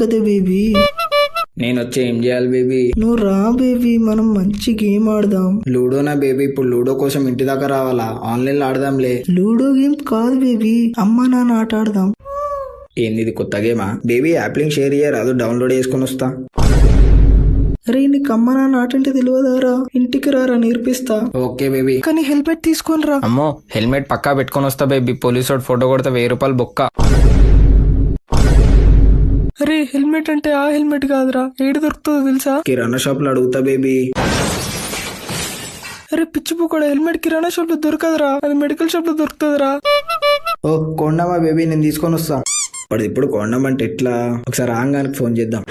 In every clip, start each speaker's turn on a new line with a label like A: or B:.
A: కదా బేబీ.
B: నేను వచ్చి ఏం చేయాలి బేబీ?
A: నువ్వు రా బేబీ, మనం మంచి గేమ్ ఆడదాం.
B: లూడోనా బేబీ? ఇప్పుడు లూడో కోసం ఇంటి దాకా రావాలా? ఆన్లైన్ లో ఆడదాంలే.
A: లూడో గేమ్ కాదు బేబీ, అమ్మ నాన్న ఆట ఆడదాం.
B: ఏంది ఇది కొత్త గేమా బేబీ? యాప్ లింక్ షేర్ చేయరా, అది డౌన్లోడ్ చేసుకుని వస్తా.
A: అరే నీకు అమ్మ నాన్న ఆట అంటే తెలియదారా? ఇంటికి రారా నేర్పిస్తా.
B: Okay baby.
A: కానీ హెల్మెట్ తీసుకొని రా.
B: అమ్మో, హెల్మెట్ పక్కా పెట్టుకొని వస్తా బేబీ. పోలీసు ఫోటో కొడితే 1000 రూపాయలు బొక్క.
A: అరే హెల్మెట్ అంటే ఆ హెల్మెట్ కాదురా, ఏడు దొరుకుతుందో తెలుసా?
B: కిరాణా షాప్ లో అడుగుతా బేబీ.
A: అరే పిచ్చి కూడా హెల్మెట్ కిరాణా షాప్ లో దొరకదురా, అది మెడికల్ షాప్ లో దొరుకుతుందిరా.
B: ఓ కొండమా బేబీ, నేను తీసుకొని వస్తా. ఇప్పుడు కొండం అంటే ఎట్లా? ఒకసారి రాంగానికి ఫోన్ చేద్దాం.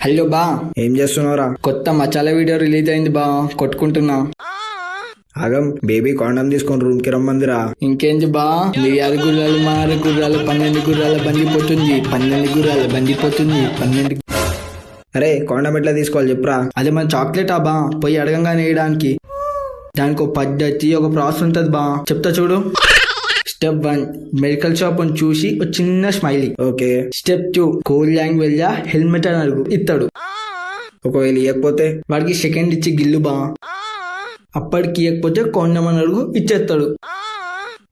B: హలో బా, ఏం చేస్తున్నావురా? కొత్త మచాలా వీడియో రిలీజ్ అయింది బా, కొట్టుకుంటున్నా. ఆగం బేబీ, కాండం తీసుకొని రూమ్ కి రమ్మందిరా. ఇంకేంది బా? 6 గుర్రాలు 6 గుర్రాలు 12 గుర్రాలు బండిపోతుంది, 12 గుర్రాలు బండిపోతుంది 12. అరే కాండం ఎట్లా తీసుకోవాలి చెప్పురా? అదే మన చాక్లెట్ బా, పోయి అడగంగానే వేయడానికి. దానికి ఒక పద్ధతి, ఒక ప్రాసెస్ ఉంటది బా, చెప్తా చూడు. స్టెప్ 1, మెడికల్ షాప్ అని చూసి ఒక చిన్న స్మైలీ. ఓకే. స్టెప్ 2, కోల్ లాంగ్వేజ్ లా హెల్మెట్ అని అడుగు, ఇస్తాడు. ఒకవేళ ఇవ్వకపోతే వాడికి సెకండ్ ఇచ్చి గిల్లు బా. అప్పటికి ఇవ్వకపోతే కొండం అని అడుగు, ఇచ్చేస్తాడు.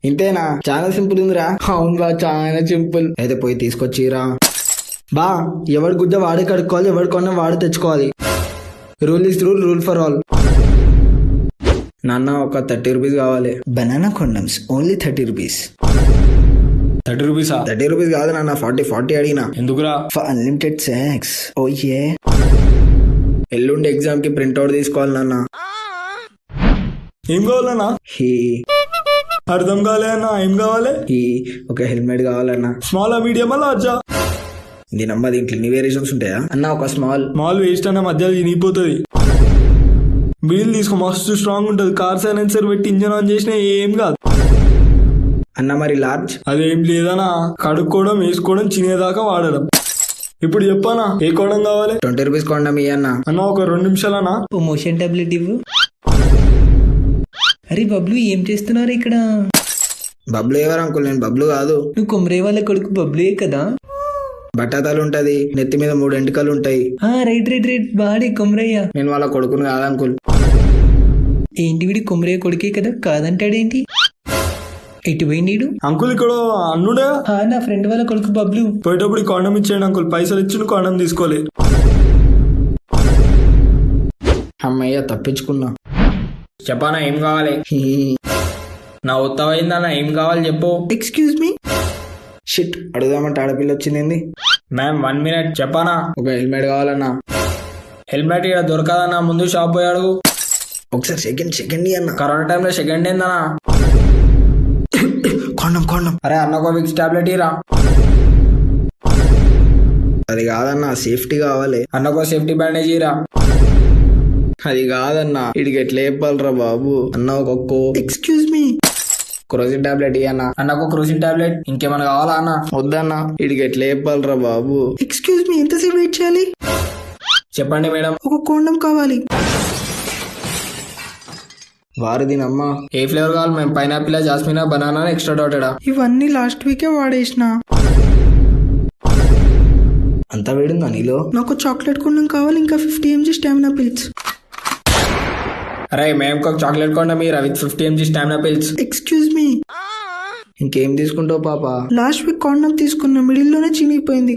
B: ఇంతేనా? చాలా సింపుల్ ఉందిరా. అవును బా, చాలా సింపుల్. అయితే పోయి తీసుకొచ్చిరా బా. ఎవరి గుద్ద వాడే కడుక్కోవాలి, ఎవరి కొన్న వాడే తెచ్చుకోవాలి. Rule is rule, rule for all. నాన్న ఒక 30 రూపీస్ కావాలి.
A: Banana condoms only 30 rupees.
B: 30 రూపీసా? 30 రూపీస్ కాదు నాన్న, 40 అడిగినా. ఎందుకురా?
A: For unlimited sex. ఓ యే.
B: ఎల్లుండి ఎగ్జామ్ కి ప్రింట్అవుట్ తీసుకోవాలి నాన్న. ఏం కావాలన్నా? అర్థం కాలేనా? ఏం కావాలి? ఒక హెల్మెట్ కావాలన్నా. స్మాల్ మీడియం లార్జా? దీనమ్మ, దీంట్లో ఎన్ని వేరియేషన్స్ ఉంటాయా అన్న? ఒక స్మాల్ వేస్ట్ అన్న, మధ్యలో తినిగిపోతుంది. వీల్ తీసుకో, మస్తు స్ట్రాంగ్ ఉంటుంది. కార్ సైలెన్సర్ పెట్టి ఇంజన్ ఆన్ చేసినా ఏం కాదు అన్న. మరి లార్జ్? అదేం లేదనా, కడుక్కోవడం, వేసుకోవడం, చినేదాకా వాడడం. ఇప్పుడు చెప్పానా ఏ కొండం కావాలి? 20 రూపీస్ కొండం ఇయ్యన్నా. అన్న ఒక 2 నిమిషాలనా?
A: ఓ మోషన్ టాబ్లెట్ ఇవ్వు. అరే బబ్లు, ఏం చేస్తున్నారు ఇక్కడ?
B: బబ్లు ఎవరు అంకుల్? నేను బబ్లు కాదు.
A: నువ్వు కొమరే వాళ్ళ కొడుకు బబ్లుయే కదా?
B: బట్టాతాలు ఉంటది, నెత్తి మీద 3 ఎంటికలు ఉంటాయి.
A: రైట్ రైట్ రైట్, బాడే కొమరయ్య.
B: నేను వాళ్ళ కొడుకుని కాదు అంకుల్.
A: ఏంటి వీడి కొమరయ్య కొడుకే కదా, కాదంటాడేంటి? ఎటు పోయినీడు?
B: అంకుల్ ఇక్కడ అన్నుడా?
A: నా ఫ్రెండ్ వాళ్ళ కొడుకు బబ్లు.
B: పోయేటప్పుడు కాండం ఇచ్చేయండి అంకుల్, పైసలు ఇచ్చి కాండం తీసుకోలే. అమ్మయ్య, తప్పించుకున్నా. చెప్పానా ఏం కావాలి? నా ఉత్తమైందన్నా, ఏం కావాలి చెప్పు.
A: Excuse me.
B: షిట్, అడుగుదామంటే ఆడపిల్ల వచ్చింది. Ma'am 1 minute. చెప్పానా? ఒక హెల్మెట్ కావాలన్నా. హెల్మెట్ ఇక్కడ దొరకదన్నా, ముందు షాప్ పోయి అడుగు. ఒకసారి సెకండ్ అన్న. కరోనా టైంలో సెకండ్ ఏందన్నా? కొండం. అరే అన్న, ఒక విక్స్ టాబ్లెట్ ఇరా. అది కాదన్నా, సేఫ్టీ కావాలి. అన్నకో సేఫ్టీ బ్యాండేజ్ ఇరా. అది కాదన్నా, ఇడికి ఎట్లా చెప్పాలరా బాబు. అన్న ఒక్కొక్క.
A: Excuse me.
B: క్రోసిన్ టాబ్లెట్ ఇయ్యన్నా. అన్నకు క్రోసిన్ టాబ్లెట్. ఇంకేమన్నా కావాలా అన్న? వద్దన్నా, ఇడికి ఎట్లా చెప్పాలరా బాబు.
A: ఎక్స్క్యూజ్ మీ, ఎంతసేపు వెయిట్ చేయాలి?
B: చెప్పండి మేడం.
A: ఒక కొండం కావాలి.
B: వారిదినమ్మా. ఏ ఫ్లేవర్ కావాలి మేము? పైనాపిల్, జాస్మినా, బనానా, ఎక్స్ట్రా డాటెడా?
A: ఇవన్నీ లాస్ట్ వీకే వాడేసిన.
B: అంత వేడుందా నీలో?
A: నాకు చాక్లెట్ కొండం కావాలి, ఇంకా 50 mg స్టామినా పిల్స్.
B: అరే మేము ఒక చాక్లెట్ కొండ మీరా with 50 mg stamina pills.
A: Excuse me.
B: ఇంకేం తీసుకుంటావు పాప?
A: లాస్ట్ వీక్ కాండం తీసుకున్న, మిడిల్ లోనే చినిగిపోయింది.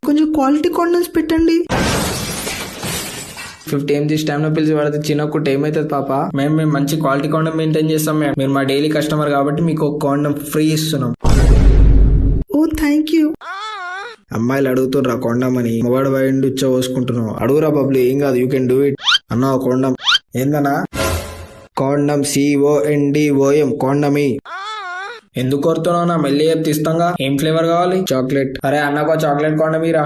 A: కొంచెం క్వాలిటీ కాండమ్స్ పెట్టండి.
B: 50 mg స్టామినా పిల్స్ వాడితే చిన్నకుంటే ఏమైతుంది పాప? మేము మంచి క్వాలిటీ కాండం మెయింటైన్ చేస్తాం మేడం. మీరు మా డైలీ కస్టమర్ కాబట్టి మీకు ఒక కాండం ఫ్రీ ఇస్తున్నాం.
A: ఓ థ్యాంక్ యూ.
B: అమ్మాయిలు అడుగుతుర్రా కొండం అని, మొగాడు వైండ్ ఉచ్చ పోసుకుంటున్నావు. అడుగురా బబ్లు, ఏం కాదు, యూ కెన్ డూ ఇట్. అన్న కొండం ఏందన్నా? కాండం CONDOM కొండమి. ఎందుకు కోరుతున్నావు? మెల్లి చెప్తే ఇస్తాంగా. ఏం ఫ్లేవర్ కావాలి? చాక్లెట్. అరే అన్నకో చాక్లెట్ కొండమీరా.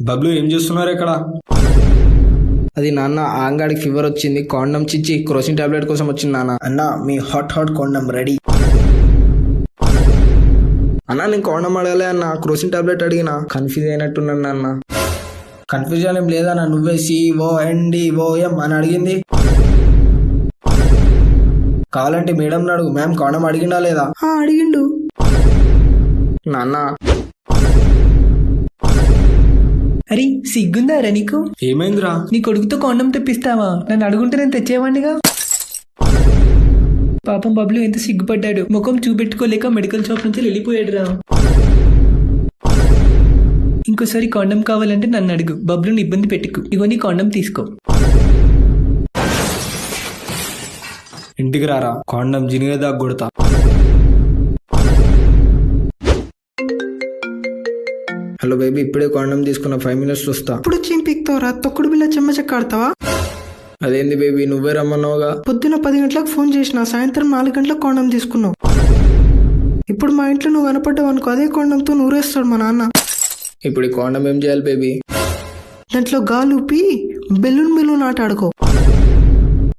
B: బబ్లు ఏం చేస్తున్నారు ఇక్కడ? అది నాన్న, ఆంగాడికి ఫీవర్ వచ్చింది, కాండం చిచ్చి క్రోసిన్ టాబ్లెట్ కోసం వచ్చింది నాన్న. అన్న మీ హాట్ కొండం రెడీ. అన్నా నేను కాండం అడగలే అన్న, క్రోసిన్ టాబ్లెట్ అడిగినా. కన్ఫ్యూజ్ అయినట్టున్నాను అన్న. కన్ఫ్యూజన్ ఏం లేదన్నా, నువ్వే CONDOM అని అడిగింది. కావాలంటే మేడం అడుగు, మ్యామ్ కాండం అడిగిండా లేదా?
A: అడిగిండు.
B: నాన్న
C: అరే సిగ్గుందారా నీకు?
B: ఏమైందిరా?
C: నీ కొడుకుతో కాండం తెప్పిస్తావా? నన్ను అడుగుంటే నేను తెచ్చేవాడినిగా. పాపం బబ్లు ఎంత సిగ్గుపడ్డాడు, ముఖం చూపెట్టుకోలేక మెడికల్ షాప్ నుంచి వెళ్ళిపోయాడు రా. ఇంకోసారి కాండం కావాలంటే నన్ను అడుగు, బబ్లుని ఇబ్బంది పెట్టుకు. ఇగో నీ కాండం తీసుకో.
B: ఇంటికి రారా, కాండం జినిగేదా కొడతా. హలో బేబీ, ఇప్పుడే కాండం తీసుకున్న 5 minutes వస్తా.
A: ఇప్పుడు చింపిక్తావురా, తొక్కుడు బిల్ల చెమ్మచక్క ఆడతావా?
B: అదేంది బేబీ, నువ్వే రమ్మన్నావుగా.
A: పొద్దున 10 గంటలకు ఫోన్ చేసిన, సాయంత్రం 4 గంటలకు కాండం తీసుకున్నావు. ఇప్పుడు మా ఇంట్లో నువ్వు కనపడ్డావు అనుకో, అదే కాండంతో నూరేస్తాడు మా నాన్న.
B: ఇప్పుడు ఈ కాండం ఏం చేయాలి బేబీ?
A: దాంట్లో గాలి ఊపి బెలూన్ ఆట ఆడుకో.